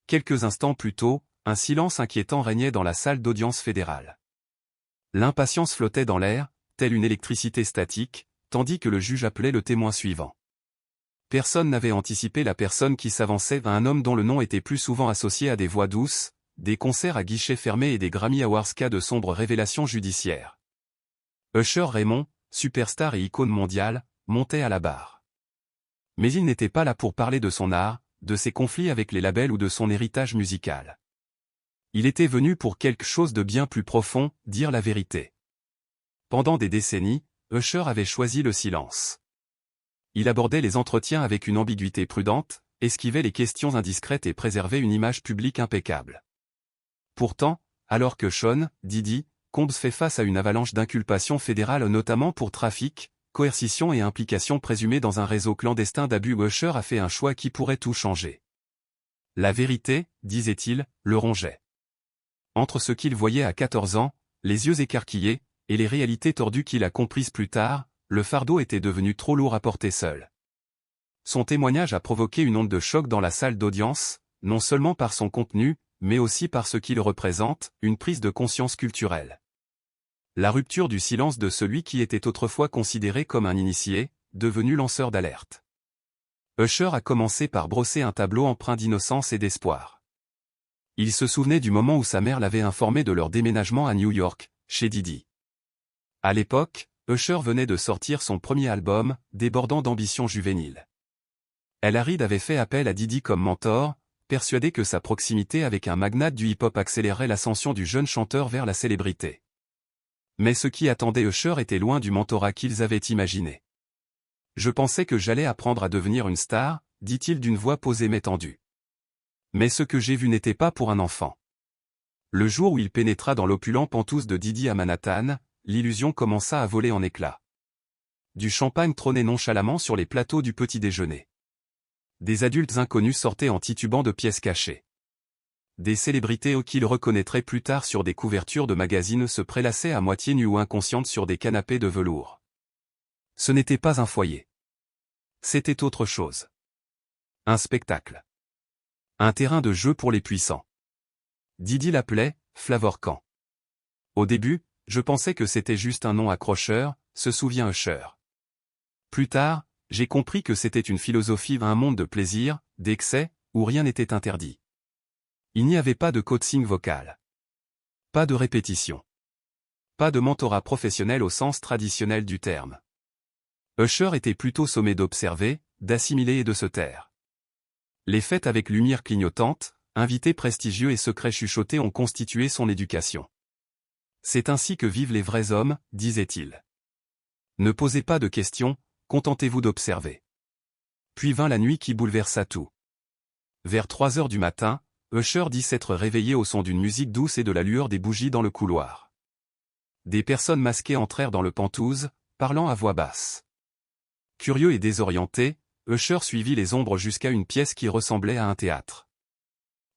Quelques instants plus tôt, un silence inquiétant régnait dans la salle d'audience fédérale. L'impatience flottait dans l'air, telle une électricité statique, tandis que le juge appelait le témoin suivant. Personne n'avait anticipé la personne qui s'avançait, un homme dont le nom était plus souvent associé à des voix douces, des concerts à guichets fermés et des Grammy Awards qu'à de sombres révélations judiciaires. Usher Raymond, superstar et icône mondiale, montait à la barre. Mais il n'était pas là pour parler de son art, de ses conflits avec les labels ou de son héritage musical. Il était venu pour quelque chose de bien plus profond, dire la vérité. Pendant des décennies, Usher avait choisi le silence. Il abordait les entretiens avec une ambiguïté prudente, esquivait les questions indiscrètes et préservait une image publique impeccable. Pourtant, alors que Sean, Diddy, Combs fait face à une avalanche d'inculpations fédérales notamment pour trafic, coercition et implication présumée dans un réseau clandestin d'abus, Usher a fait un choix qui pourrait tout changer. La vérité, disait-il, le rongeait. Entre ce qu'il voyait à 14 ans, les yeux écarquillés, et les réalités tordues qu'il a comprises plus tard, le fardeau était devenu trop lourd à porter seul. Son témoignage a provoqué une onde de choc dans la salle d'audience, non seulement par son contenu, mais aussi par ce qu'il représente, une prise de conscience culturelle. La rupture du silence de celui qui était autrefois considéré comme un initié, devenu lanceur d'alerte. Usher a commencé par brosser un tableau empreint d'innocence et d'espoir. Il se souvenait du moment où sa mère l'avait informé de leur déménagement à New York, chez Diddy. À l'époque, Usher venait de sortir son premier album, débordant d'ambition juvénile. El Harid avait fait appel à Diddy comme mentor, persuadé que sa proximité avec un magnate du hip-hop accélérerait l'ascension du jeune chanteur vers la célébrité. Mais ce qui attendait Usher était loin du mentorat qu'ils avaient imaginé. « Je pensais que j'allais apprendre à devenir une star », dit-il d'une voix posée mais tendue. Mais ce que j'ai vu n'était pas pour un enfant. Le jour où il pénétra dans l'opulent penthouse de Diddy à Manhattan, l'illusion commença à voler en éclats. Du champagne trônait nonchalamment sur les plateaux du petit déjeuner. Des adultes inconnus sortaient en titubant de pièces cachées. Des célébrités qu'il reconnaîtrait plus tard sur des couvertures de magazines se prélassaient à moitié nues ou inconscientes sur des canapés de velours. Ce n'était pas un foyer. C'était autre chose. Un spectacle. Un terrain de jeu pour les puissants. Diddy l'appelait Flavor Camp. Au début, je pensais que c'était juste un nom accrocheur, se souvient Usher. Plus tard, j'ai compris que c'était une philosophie, un monde de plaisir, d'excès, où rien n'était interdit. Il n'y avait pas de coaching vocal. Pas de répétition. Pas de mentorat professionnel au sens traditionnel du terme. Usher était plutôt sommé d'observer, d'assimiler et de se taire. Les fêtes avec lumière clignotante, invités prestigieux et secrets chuchotés ont constitué son éducation. C'est ainsi que vivent les vrais hommes, disait-il. Ne posez pas de questions, contentez-vous d'observer. Puis vint la nuit qui bouleversa tout. Vers 3 heures du matin, Usher dit s'être réveillé au son d'une musique douce et de la lueur des bougies dans le couloir. Des personnes masquées entrèrent dans le penthouse, parlant à voix basse. Curieux et désorienté, Usher suivit les ombres jusqu'à une pièce qui ressemblait à un théâtre.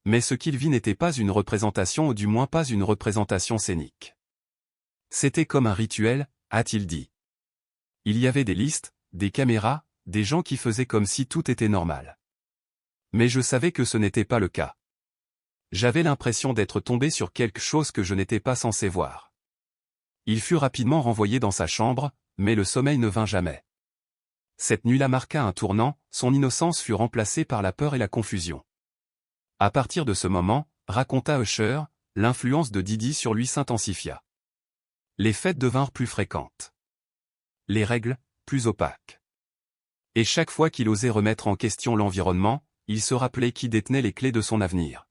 Mais ce qu'il vit n'était pas une représentation ou du moins pas une représentation scénique. C'était comme un rituel, a-t-il dit. Il y avait des listes, des caméras, des gens qui faisaient comme si tout était normal. Mais je savais que ce n'était pas le cas. J'avais l'impression d'être tombé sur quelque chose que je n'étais pas censé voir. Il fut rapidement renvoyé dans sa chambre, mais le sommeil ne vint jamais. Cette nuit-là marqua un tournant, son innocence fut remplacée par la peur et la confusion. À partir de ce moment, raconta Usher, l'influence de Diddy sur lui s'intensifia. Les fêtes devinrent plus fréquentes. Les règles, plus opaques. Et chaque fois qu'il osait remettre en question l'environnement, il se rappelait qui détenait les clés de son avenir.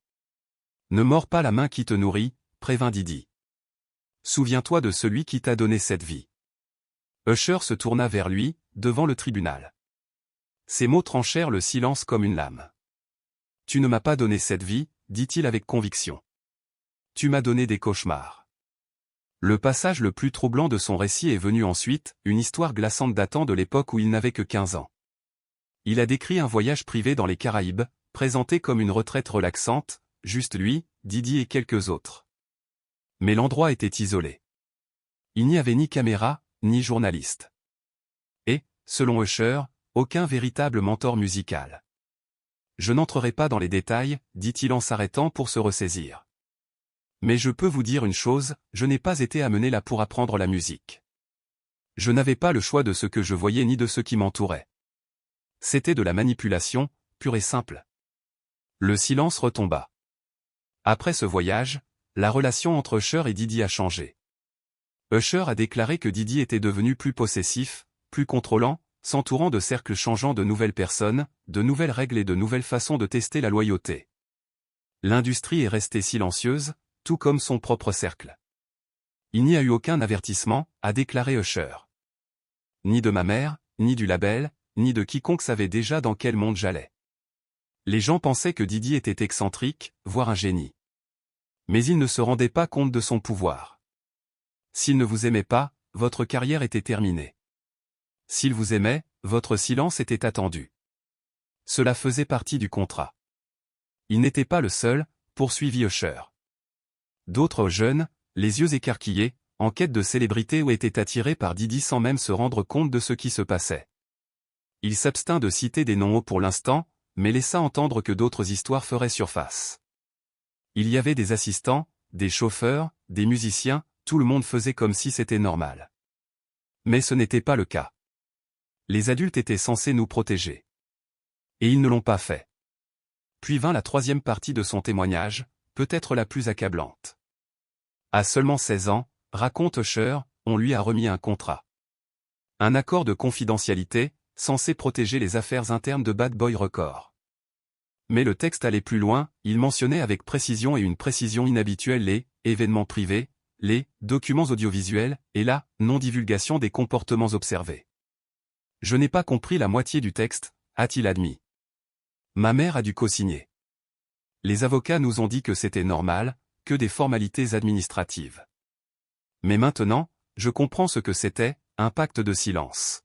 Ne mords pas la main qui te nourrit, prévint Diddy. Souviens-toi de celui qui t'a donné cette vie. Usher se tourna vers lui, devant le tribunal. Ces mots tranchèrent le silence comme une lame. Tu ne m'as pas donné cette vie, dit-il avec conviction. Tu m'as donné des cauchemars. Le passage le plus troublant de son récit est venu ensuite, une histoire glaçante datant de l'époque où il n'avait que 15 ans. Il a décrit un voyage privé dans les Caraïbes, présenté comme une retraite relaxante, juste lui, Diddy et quelques autres. Mais l'endroit était isolé. Il n'y avait ni caméra, ni journaliste. Et, selon Usher, aucun véritable mentor musical. Je n'entrerai pas dans les détails, dit-il en s'arrêtant pour se ressaisir. Mais je peux vous dire une chose, je n'ai pas été amené là pour apprendre la musique. Je n'avais pas le choix de ce que je voyais ni de ce qui m'entourait. C'était de la manipulation, pure et simple. Le silence retomba. Après ce voyage, la relation entre Usher et Diddy a changé. Usher a déclaré que Diddy était devenu plus possessif, plus contrôlant, s'entourant de cercles changeants de nouvelles personnes, de nouvelles règles et de nouvelles façons de tester la loyauté. L'industrie est restée silencieuse, tout comme son propre cercle. Il n'y a eu aucun avertissement, a déclaré Usher. Ni de ma mère, ni du label, ni de quiconque savait déjà dans quel monde j'allais. Les gens pensaient que Diddy était excentrique, voire un génie. Mais ils ne se rendaient pas compte de son pouvoir. S'il ne vous aimait pas, votre carrière était terminée. S'il vous aimait, votre silence était attendu. Cela faisait partie du contrat. Il n'était pas le seul, poursuivit Usher. D'autres jeunes, les yeux écarquillés, en quête de célébrité ou étaient attirés par Diddy sans même se rendre compte de ce qui se passait. Il s'abstint de citer des noms hauts pour l'instant, mais laissa entendre que d'autres histoires feraient surface. Il y avait des assistants, des chauffeurs, des musiciens, tout le monde faisait comme si c'était normal. Mais ce n'était pas le cas. Les adultes étaient censés nous protéger. Et ils ne l'ont pas fait. Puis vint la troisième partie de son témoignage, peut-être la plus accablante. À seulement 16 ans, raconte Usher, on lui a remis un contrat. Un accord de confidentialité, censé protéger les affaires internes de Bad Boy Records. Mais le texte allait plus loin, il mentionnait avec précision et une précision inhabituelle les événements privés, les documents audiovisuels et la non-divulgation des comportements observés. Je n'ai pas compris la moitié du texte, a-t-il admis. Ma mère a dû co-signer. Les avocats nous ont dit que c'était normal, que des formalités administratives. Mais maintenant, je comprends ce que c'était, un pacte de silence.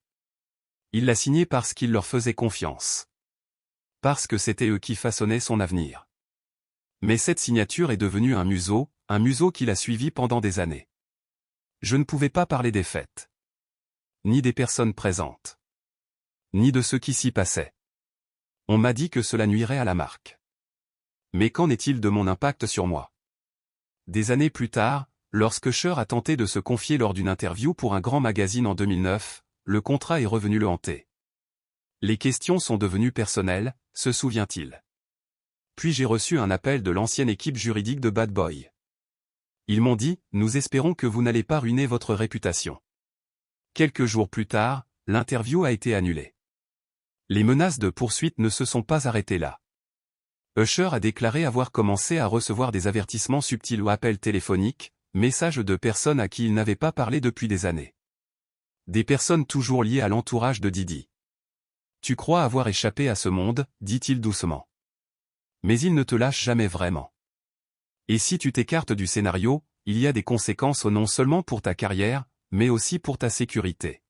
Il l'a signé parce qu'il leur faisait confiance. Parce que c'était eux qui façonnaient son avenir. Mais cette signature est devenue un museau qu'il a suivi pendant des années. Je ne pouvais pas parler des faits. Ni des personnes présentes. Ni de ce qui s'y passait. On m'a dit que cela nuirait à la marque. Mais qu'en est-il de mon impact sur moi? Des années plus tard, lorsque Usher a tenté de se confier lors d'une interview pour un grand magazine en 2009, le contrat est revenu le hanter. Les questions sont devenues personnelles, se souvient-il. Puis j'ai reçu un appel de l'ancienne équipe juridique de Bad Boy. Ils m'ont dit, nous espérons que vous n'allez pas ruiner votre réputation. Quelques jours plus tard, l'interview a été annulée. Les menaces de poursuite ne se sont pas arrêtées là. Usher a déclaré avoir commencé à recevoir des avertissements subtils ou appels téléphoniques, messages de personnes à qui il n'avait pas parlé depuis des années. Des personnes toujours liées à l'entourage de Diddy. Tu crois avoir échappé à ce monde, dit-il doucement. Mais il ne te lâche jamais vraiment. Et si tu t'écartes du scénario, il y a des conséquences non seulement pour ta carrière, mais aussi pour ta sécurité.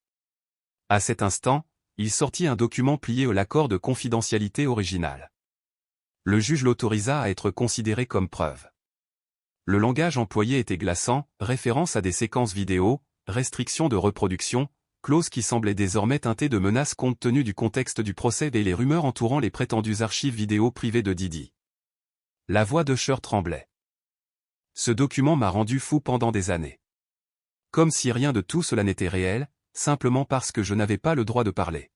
À cet instant, il sortit un document plié à l'accord de confidentialité original. Le juge l'autorisa à être considéré comme preuve. Le langage employé était glaçant, référence à des séquences vidéo, restrictions de reproduction, clauses qui semblaient désormais teintées de menaces compte tenu du contexte du procès et les rumeurs entourant les prétendues archives vidéo privées de Diddy. La voix d'Usher tremblait. Ce document m'a rendu fou pendant des années. Comme si rien de tout cela n'était réel, simplement parce que je n'avais pas le droit de parler.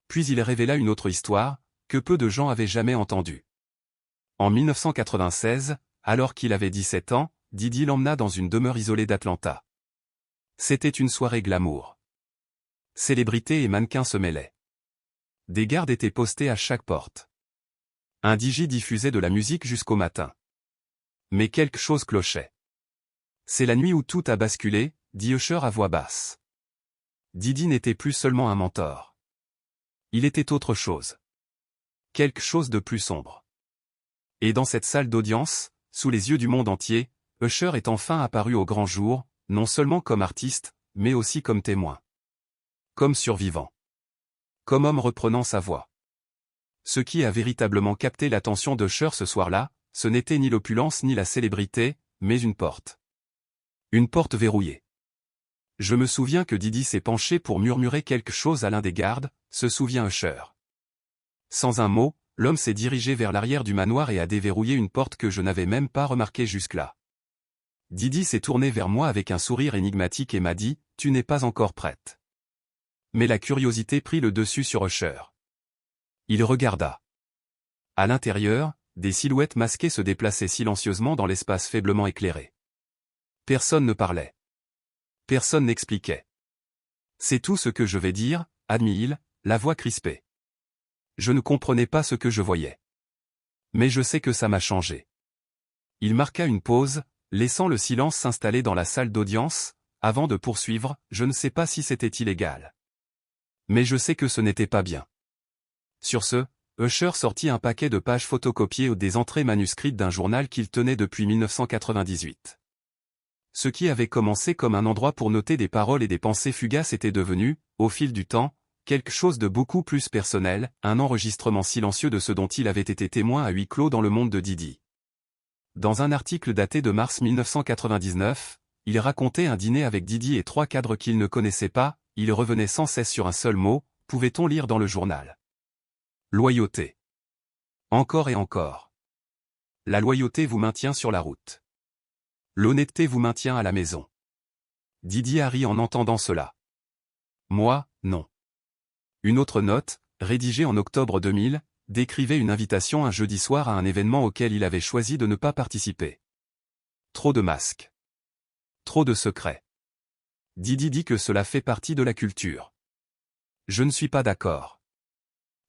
Puis il révéla une autre histoire, que peu de gens avaient jamais entendue. En 1996, alors qu'il avait 17 ans, Diddy l'emmena dans une demeure isolée d'Atlanta. C'était une soirée glamour. Célébrités et mannequins se mêlaient. Des gardes étaient postés à chaque porte. Un DJ diffusait de la musique jusqu'au matin. Mais quelque chose clochait. C'est la nuit où tout a basculé, dit Usher à voix basse. Diddy n'était plus seulement un mentor. Il était autre chose. Quelque chose de plus sombre. Et dans cette salle d'audience, sous les yeux du monde entier, Usher est enfin apparu au grand jour, non seulement comme artiste, mais aussi comme témoin. Comme survivant. Comme homme reprenant sa voix. Ce qui a véritablement capté l'attention d'Usher ce soir-là, ce n'était ni l'opulence ni la célébrité, mais une porte. Une porte verrouillée. Je me souviens que Diddy s'est penché pour murmurer quelque chose à l'un des gardes, se souvient Usher. Sans un mot, L'homme s'est dirigé vers l'arrière du manoir et a déverrouillé une porte que je n'avais même pas remarquée jusque-là. Didi s'est tourné vers moi avec un sourire énigmatique et m'a dit « Tu n'es pas encore prête ». Mais la curiosité prit le dessus sur Usher. Il regarda. À l'intérieur, des silhouettes masquées se déplaçaient silencieusement dans l'espace faiblement éclairé. Personne ne parlait. Personne n'expliquait. C'est tout ce que je vais dire, admit-il, la voix crispée. Je ne comprenais pas ce que je voyais. Mais je sais que ça m'a changé. Il marqua une pause, laissant le silence s'installer dans la salle d'audience, avant de poursuivre, je ne sais pas si c'était illégal. Mais je sais que ce n'était pas bien. Sur ce, Usher sortit un paquet de pages photocopiées ou des entrées manuscrites d'un journal qu'il tenait depuis 1998. Ce qui avait commencé comme un endroit pour noter des paroles et des pensées fugaces était devenu, au fil du temps, quelque chose de beaucoup plus personnel, un enregistrement silencieux de ce dont il avait été témoin à huis clos dans le monde de Didi. Dans un article daté de mars 1999, il racontait un dîner avec Didi et 3 cadres qu'il ne connaissait pas, il revenait sans cesse sur un seul mot, pouvait-on lire dans le journal. Loyauté. Encore et encore. La loyauté vous maintient sur la route. L'honnêteté vous maintient à la maison. Didi a ri en entendant cela. Moi, non. Une autre note, rédigée en octobre 2000, décrivait une invitation un jeudi soir à un événement auquel il avait choisi de ne pas participer. Trop de masques. Trop de secrets. Didi dit que cela fait partie de la culture. Je ne suis pas d'accord.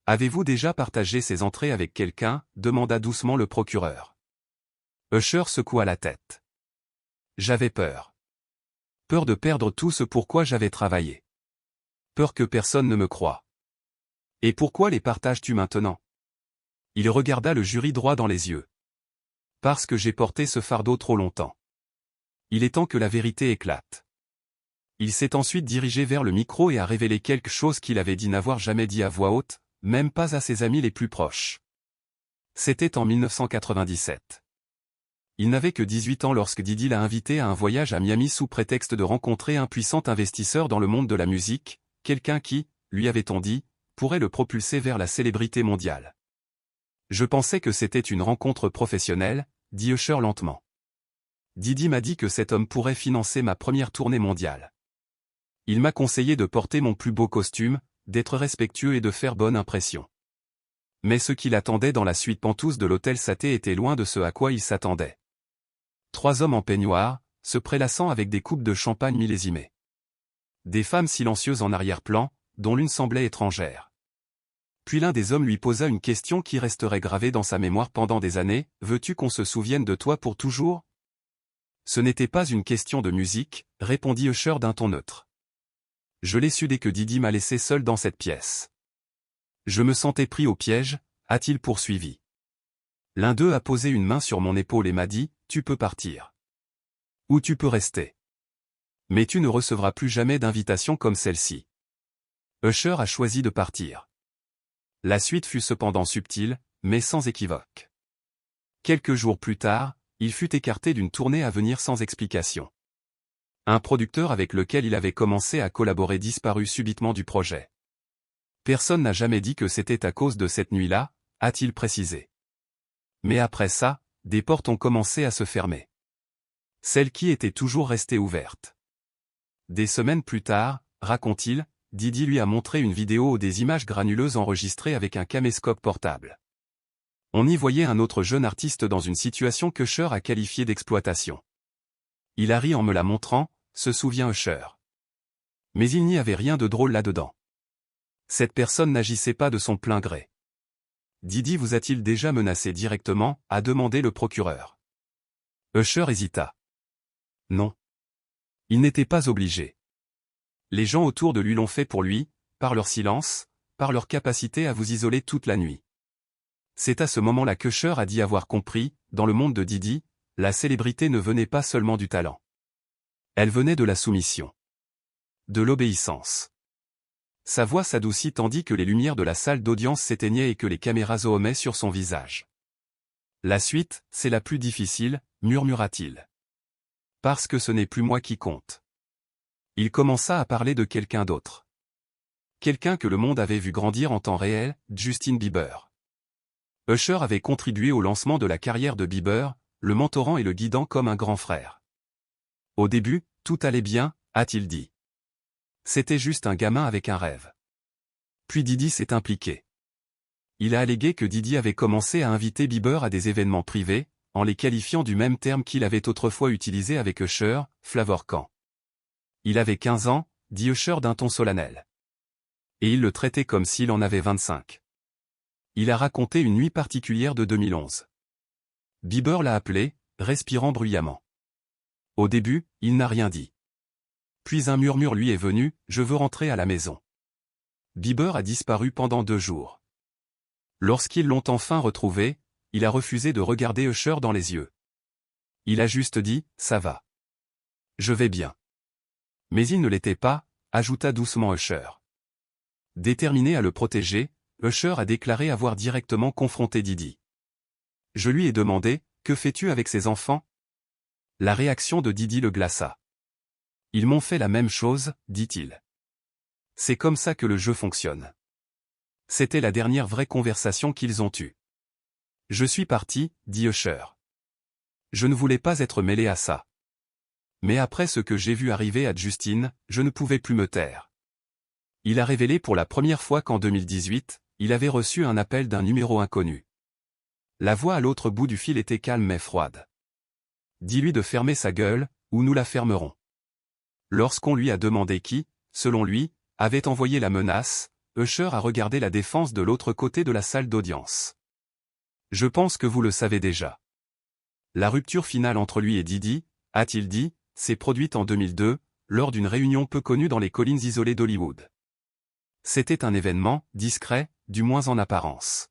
Avez-vous déjà partagé ces entrées avec quelqu'un, demanda doucement le procureur. Usher secoua la tête. J'avais peur. Peur de perdre tout ce pour quoi j'avais travaillé. Peur que personne ne me croie. Et pourquoi les partages-tu maintenant? Il regarda le jury droit dans les yeux. Parce que j'ai porté ce fardeau trop longtemps. Il est temps que la vérité éclate. Il s'est ensuite dirigé vers le micro et a révélé quelque chose qu'il avait dit n'avoir jamais dit à voix haute, même pas à ses amis les plus proches. C'était en 1997. Il n'avait que 18 ans lorsque Didi l'a invité à un voyage à Miami sous prétexte de rencontrer un puissant investisseur dans le monde de la musique, quelqu'un qui, lui avait-on dit, pourrait le propulser vers la célébrité mondiale. Je pensais que c'était une rencontre professionnelle, dit Usher lentement. Didi m'a dit que cet homme pourrait financer ma première tournée mondiale. Il m'a conseillé de porter mon plus beau costume, d'être respectueux et de faire bonne impression. Mais ce qui l'attendait dans la suite pentouse de l'hôtel Saté était loin de ce à quoi il s'attendait. 3 hommes en peignoir, se prélassant avec des coupes de champagne millésimées. Des femmes silencieuses en arrière-plan, dont l'une semblait étrangère. Puis l'un des hommes lui posa une question qui resterait gravée dans sa mémoire pendant des années, « Veux-tu qu'on se souvienne de toi pour toujours ?» Ce n'était pas une question de musique, répondit Usher d'un ton neutre. Je l'ai su dès que Didi m'a laissé seul dans cette pièce. Je me sentais pris au piège, a-t-il poursuivi. L'un d'eux a posé une main sur mon épaule et m'a dit, tu peux partir. Ou tu peux rester. Mais tu ne recevras plus jamais d'invitation comme celle-ci. Usher a choisi de partir. La suite fut cependant subtile, mais sans équivoque. Quelques jours plus tard, il fut écarté d'une tournée à venir sans explication. Un producteur avec lequel il avait commencé à collaborer disparut subitement du projet. Personne n'a jamais dit que c'était à cause de cette nuit-là, a-t-il précisé. Mais après ça, des portes ont commencé à se fermer. Celles qui étaient toujours restées ouvertes. Des semaines plus tard, raconte-t-il, Didi lui a montré une vidéo ou des images granuleuses enregistrées avec un caméscope portable. On y voyait un autre jeune artiste dans une situation qu'Usher a qualifiée d'exploitation. Il a ri en me la montrant, se souvient Usher. Mais il n'y avait rien de drôle là-dedans. Cette personne n'agissait pas de son plein gré. Didi vous a-t-il déjà menacé directement, a demandé le procureur. Usher hésita. Non. Il n'était pas obligé. Les gens autour de lui l'ont fait pour lui, par leur silence, par leur capacité à vous isoler toute la nuit. C'est à ce moment-là qu'Usher a dit avoir compris, dans le monde de Didi, la célébrité ne venait pas seulement du talent. Elle venait de la soumission. De l'obéissance. Sa voix s'adoucit tandis que les lumières de la salle d'audience s'éteignaient et que les caméras zoomaient sur son visage. La suite, c'est la plus difficile, murmura-t-il. Parce que ce n'est plus moi qui compte. Il commença à parler de quelqu'un d'autre. Quelqu'un que le monde avait vu grandir en temps réel, Justin Bieber. Usher avait contribué au lancement de la carrière de Bieber, le mentorant et le guidant comme un grand frère. Au début, tout allait bien, a-t-il dit. C'était juste un gamin avec un rêve. Puis Diddy s'est impliqué. Il a allégué que Diddy avait commencé à inviter Bieber à des événements privés, en les qualifiant du même terme qu'il avait autrefois utilisé avec Usher, Flavorcan. Il avait 15 ans, dit Usher d'un ton solennel. Et il le traitait comme s'il en avait 25. Il a raconté une nuit particulière de 2011. Bieber l'a appelé, respirant bruyamment. Au début, il n'a rien dit. Puis un murmure lui est venu, « Je veux rentrer à la maison ». Bieber a disparu pendant 2 jours. Lorsqu'ils l'ont enfin retrouvé, il a refusé de regarder Usher dans les yeux. Il a juste dit, « Ça va. Je vais bien ». Mais il ne l'était pas, ajouta doucement Usher. Déterminé à le protéger, Usher a déclaré avoir directement confronté Diddy. « Je lui ai demandé, que fais-tu avec ces enfants ?» La réaction de Diddy le glaça. « Ils m'ont fait la même chose, dit-il. C'est comme ça que le jeu fonctionne. » C'était la dernière vraie conversation qu'ils ont eue. « Je suis parti, dit Usher. Je ne voulais pas être mêlé à ça. Mais après ce que j'ai vu arriver à Justin, je ne pouvais plus me taire. » Il a révélé pour la première fois qu'en 2018, il avait reçu un appel d'un numéro inconnu. La voix à l'autre bout du fil était calme mais froide. « Dis-lui de fermer sa gueule, ou nous la fermerons. » Lorsqu'on lui a demandé qui, selon lui, avait envoyé la menace, Usher a regardé la défense de l'autre côté de la salle d'audience. « Je pense que vous le savez déjà. » La rupture finale entre lui et Diddy, a-t-il dit, s'est produite en 2002, lors d'une réunion peu connue dans les collines isolées d'Hollywood. C'était un événement, discret, du moins en apparence.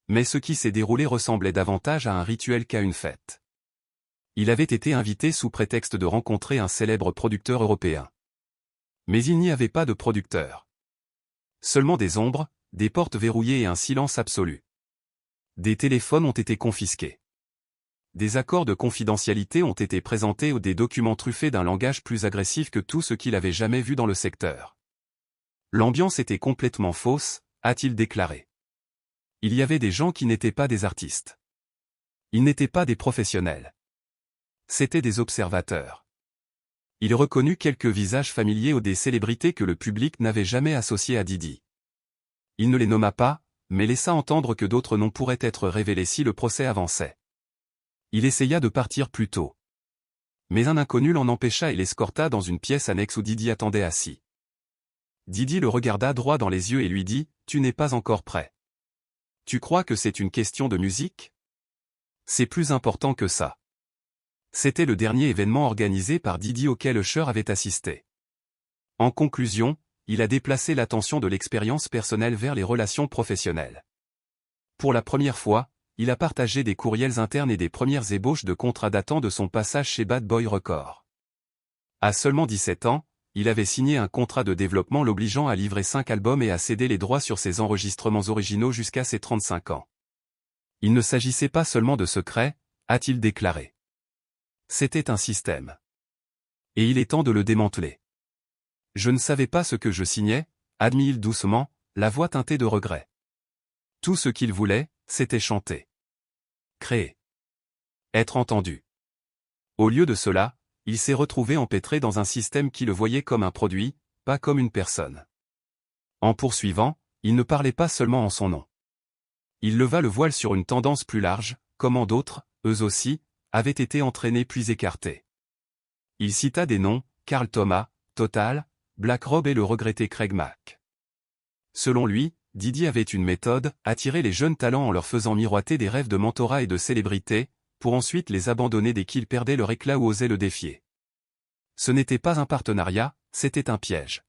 Mais ce qui s'est déroulé ressemblait davantage à un rituel qu'à une fête. Il avait été invité sous prétexte de rencontrer un célèbre producteur européen. Mais il n'y avait pas de producteur. Seulement des ombres, des portes verrouillées et un silence absolu. Des téléphones ont été confisqués. Des accords de confidentialité ont été présentés ou des documents truffés d'un langage plus agressif que tout ce qu'il avait jamais vu dans le secteur. L'ambiance était complètement fausse, a-t-il déclaré. Il y avait des gens qui n'étaient pas des artistes. Ils n'étaient pas des professionnels. C'étaient des observateurs. Il reconnut quelques visages familiers ou des célébrités que le public n'avait jamais associés à Diddy. Il ne les nomma pas, mais laissa entendre que d'autres noms pourraient être révélés si le procès avançait. Il essaya de partir plus tôt. Mais un inconnu l'en empêcha et l'escorta dans une pièce annexe où Diddy attendait assis. Diddy le regarda droit dans les yeux et lui dit, « Tu n'es pas encore prêt. Tu crois que c'est une question de musique ? C'est plus important que ça. » C'était le dernier événement organisé par Diddy auquel Usher avait assisté. En conclusion, il a déplacé l'attention de l'expérience personnelle vers les relations professionnelles. Pour la première fois, il a partagé des courriels internes et des premières ébauches de contrats datant de son passage chez Bad Boy Records. À seulement 17 ans, il avait signé un contrat de développement l'obligeant à livrer 5 albums et à céder les droits sur ses enregistrements originaux jusqu'à ses 35 ans. Il ne s'agissait pas seulement de secrets, a-t-il déclaré. C'était un système. Et il est temps de le démanteler. Je ne savais pas ce que je signais, admit-il doucement, la voix teintée de regret. Tout ce qu'il voulait, c'était chanter. Créer. Être entendu. Au lieu de cela, il s'est retrouvé empêtré dans un système qui le voyait comme un produit, pas comme une personne. En poursuivant, il ne parlait pas seulement en son nom. Il leva le voile sur une tendance plus large, comment d'autres, eux aussi, avaient été entraînés puis écartés. Il cita des noms, Carl Thomas, Total, Black Rob et le regretté Craig Mack. Selon lui, Diddy avait une méthode, attirer les jeunes talents en leur faisant miroiter des rêves de mentorat et de célébrité, pour ensuite les abandonner dès qu'ils perdaient leur éclat ou osaient le défier. Ce n'était pas un partenariat, c'était un piège.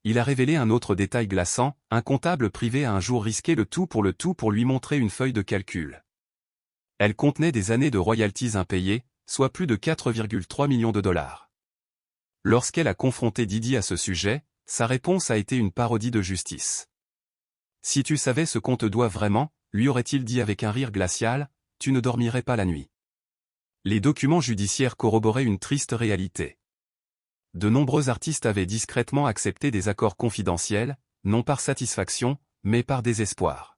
Il a révélé un autre détail glaçant, un comptable privé a un jour risqué le tout pour lui montrer une feuille de calcul. Elle contenait des années de royalties impayées, soit plus de 4,3 millions de dollars. Lorsqu'elle a confronté Diddy à ce sujet, sa réponse a été une parodie de justice. Si tu savais ce qu'on te doit vraiment, lui aurait-il dit avec un rire glacial, tu ne dormirais pas la nuit. Les documents judiciaires corroboraient une triste réalité. De nombreux artistes avaient discrètement accepté des accords confidentiels, non par satisfaction, mais par désespoir.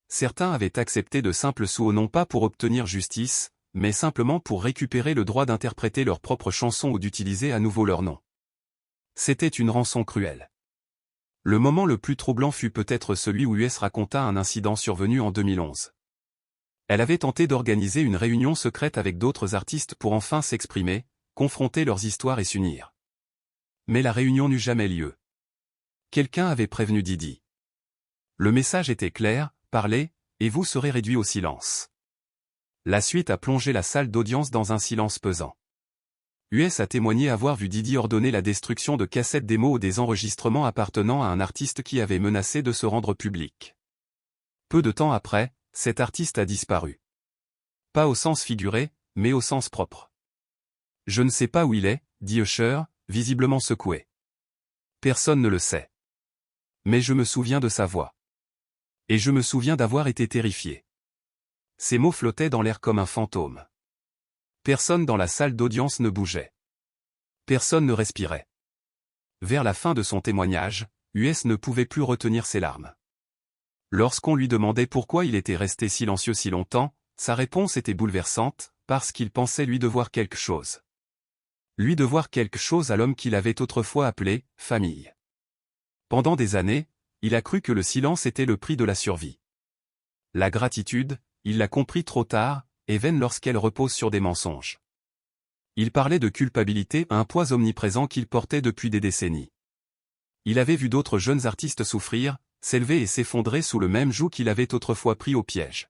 Certains avaient accepté de simples sous non pas pour obtenir justice, mais simplement pour récupérer le droit d'interpréter leurs propres chansons ou d'utiliser à nouveau leur nom. C'était une rançon cruelle. Le moment le plus troublant fut peut-être celui où US raconta un incident survenu en 2011. Elle avait tenté d'organiser une réunion secrète avec d'autres artistes pour enfin s'exprimer, confronter leurs histoires et s'unir. Mais la réunion n'eut jamais lieu. Quelqu'un avait prévenu Diddy. Le message était clair, parlez, et vous serez réduit au silence. La suite a plongé la salle d'audience dans un silence pesant. US a témoigné avoir vu Diddy ordonner la destruction de cassettes démo ou des enregistrements appartenant à un artiste qui avait menacé de se rendre public. Peu de temps après, cet artiste a disparu. Pas au sens figuré, mais au sens propre. Je ne sais pas où il est, dit Usher, visiblement secoué. Personne ne le sait. Mais je me souviens de sa voix. Et je me souviens d'avoir été terrifié. Ces mots flottaient dans l'air comme un fantôme. Personne dans la salle d'audience ne bougeait. Personne ne respirait. Vers la fin de son témoignage, US ne pouvait plus retenir ses larmes. Lorsqu'on lui demandait pourquoi il était resté silencieux si longtemps, sa réponse était bouleversante, parce qu'il pensait lui devoir quelque chose. Lui devoir quelque chose à l'homme qu'il avait autrefois appelé « famille ». Pendant des années, il a cru que le silence était le prix de la survie. La gratitude, il l'a compris trop tard, est vaine lorsqu'elle repose sur des mensonges. Il parlait de culpabilité, un poids omniprésent qu'il portait depuis des décennies. Il avait vu d'autres jeunes artistes souffrir, s'élever et s'effondrer sous le même joug qu'il avait autrefois pris au piège.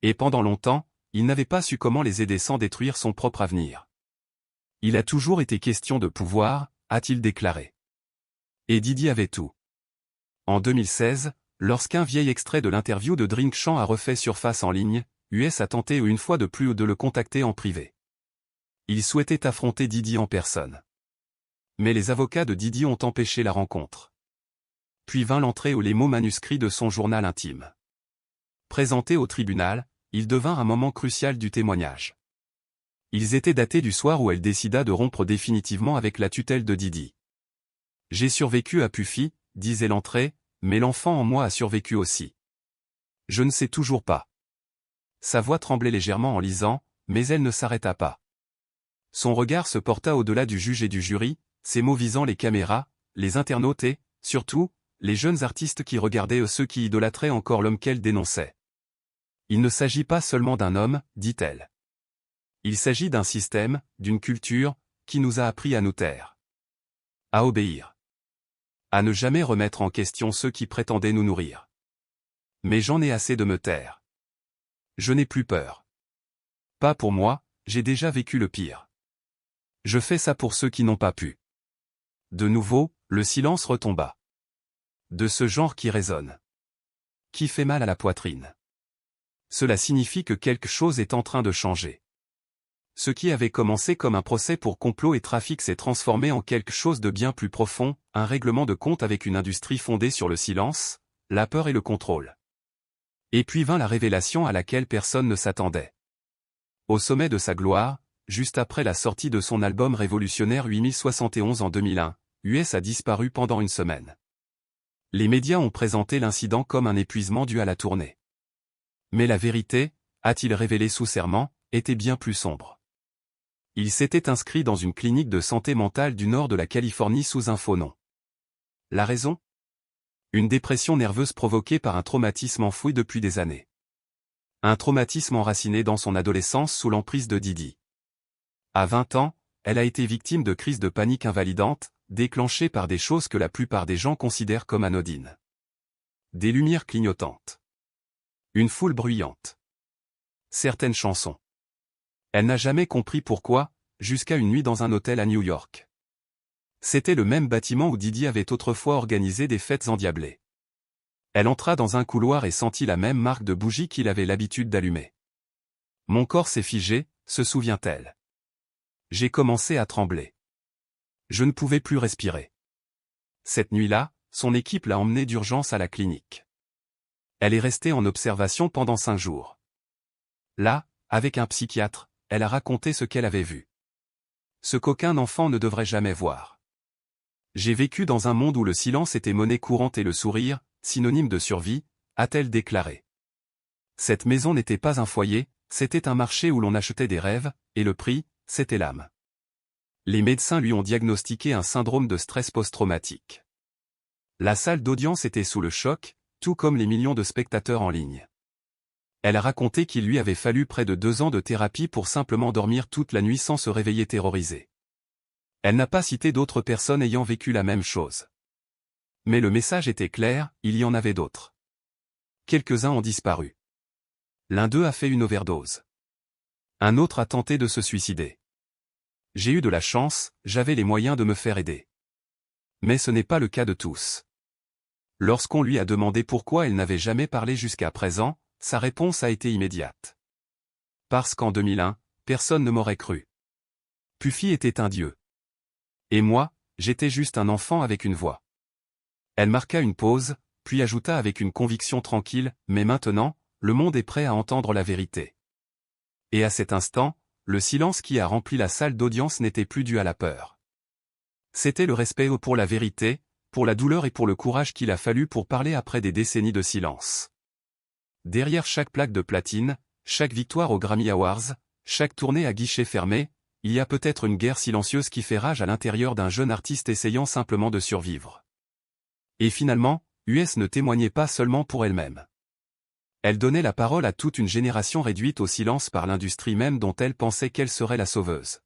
Et pendant longtemps, il n'avait pas su comment les aider sans détruire son propre avenir. Il a toujours été question de pouvoir, a-t-il déclaré. Et Diddy avait tout. En 2016, lorsqu'un vieil extrait de l'interview de Drink Champ a refait surface en ligne, US a tenté une fois de plus de le contacter en privé. Il souhaitait affronter Diddy en personne. Mais les avocats de Diddy ont empêché la rencontre. Puis vint l'entrée aux les mots manuscrits de son journal intime. Présenté au tribunal, il devint un moment crucial du témoignage. Ils étaient datés du soir où elle décida de rompre définitivement avec la tutelle de Diddy. « J'ai survécu à Puffy », disait l'entrée, mais l'enfant en moi a survécu aussi. Je ne sais toujours pas. Sa voix tremblait légèrement en lisant, mais elle ne s'arrêta pas. Son regard se porta au-delà du juge et du jury, ses mots visant les caméras, les internautes et, surtout, les jeunes artistes qui regardaient ceux qui idolâtraient encore l'homme qu'elle dénonçait. Il ne s'agit pas seulement d'un homme, dit-elle. Il s'agit d'un système, d'une culture, qui nous a appris à nous taire. À obéir. À ne jamais remettre en question ceux qui prétendaient nous nourrir. Mais j'en ai assez de me taire. Je n'ai plus peur. Pas pour moi, j'ai déjà vécu le pire. Je fais ça pour ceux qui n'ont pas pu. De nouveau, le silence retomba. De ce genre qui résonne. Qui fait mal à la poitrine. Cela signifie que quelque chose est en train de changer. Ce qui avait commencé comme un procès pour complot et trafic s'est transformé en quelque chose de bien plus profond, un règlement de compte avec une industrie fondée sur le silence, la peur et le contrôle. Et puis vint la révélation à laquelle personne ne s'attendait. Au sommet de sa gloire, juste après la sortie de son album révolutionnaire 8071 en 2001, US a disparu pendant une semaine. Les médias ont présenté l'incident comme un épuisement dû à la tournée. Mais la vérité, a-t-il révélé sous serment, était bien plus sombre. Il s'était inscrit dans une clinique de santé mentale du nord de la Californie sous un faux nom. La raison ? Une dépression nerveuse provoquée par un traumatisme enfoui depuis des années. Un traumatisme enraciné dans son adolescence sous l'emprise de Diddy. À 20 ans, elle a été victime de crises de panique invalidantes, déclenchées par des choses que la plupart des gens considèrent comme anodines. Des lumières clignotantes. Une foule bruyante. Certaines chansons. Elle n'a jamais compris pourquoi, jusqu'à une nuit dans un hôtel à New York. C'était le même bâtiment où Diddy avait autrefois organisé des fêtes endiablées. Elle entra dans un couloir et sentit la même marque de bougie qu'il avait l'habitude d'allumer. Mon corps s'est figé, se souvient-elle. J'ai commencé à trembler. Je ne pouvais plus respirer. Cette nuit-là, son équipe l'a emmenée d'urgence à la clinique. Elle est restée en observation pendant 5 jours. Là, avec un psychiatre, elle a raconté ce qu'elle avait vu. Ce qu'aucun enfant ne devrait jamais voir. J'ai vécu dans un monde où le silence était monnaie courante et le sourire, synonyme de survie, a-t-elle déclaré. Cette maison n'était pas un foyer, c'était un marché où l'on achetait des rêves, et le prix, c'était l'âme. Les médecins lui ont diagnostiqué un syndrome de stress post-traumatique. La salle d'audience était sous le choc, tout comme les millions de spectateurs en ligne. Elle a raconté qu'il lui avait fallu près de 2 ans de thérapie pour simplement dormir toute la nuit sans se réveiller terrorisée. Elle n'a pas cité d'autres personnes ayant vécu la même chose. Mais le message était clair, il y en avait d'autres. Quelques-uns ont disparu. L'un d'eux a fait une overdose. Un autre a tenté de se suicider. J'ai eu de la chance, j'avais les moyens de me faire aider. Mais ce n'est pas le cas de tous. Lorsqu'on lui a demandé pourquoi elle n'avait jamais parlé jusqu'à présent, sa réponse a été immédiate. Parce qu'en 2001, personne ne m'aurait cru. Puffy était un dieu. Et moi, j'étais juste un enfant avec une voix. Elle marqua une pause, puis ajouta avec une conviction tranquille, mais maintenant, le monde est prêt à entendre la vérité. Et à cet instant, le silence qui a rempli la salle d'audience n'était plus dû à la peur. C'était le respect pour la vérité, pour la douleur et pour le courage qu'il a fallu pour parler après des décennies de silence. Derrière chaque plaque de platine, chaque victoire aux Grammy Awards, chaque tournée à guichet fermé, il y a peut-être une guerre silencieuse qui fait rage à l'intérieur d'un jeune artiste essayant simplement de survivre. Et finalement, US ne témoignait pas seulement pour elle-même. Elle donnait la parole à toute une génération réduite au silence par l'industrie même dont elle pensait qu'elle serait la sauveuse.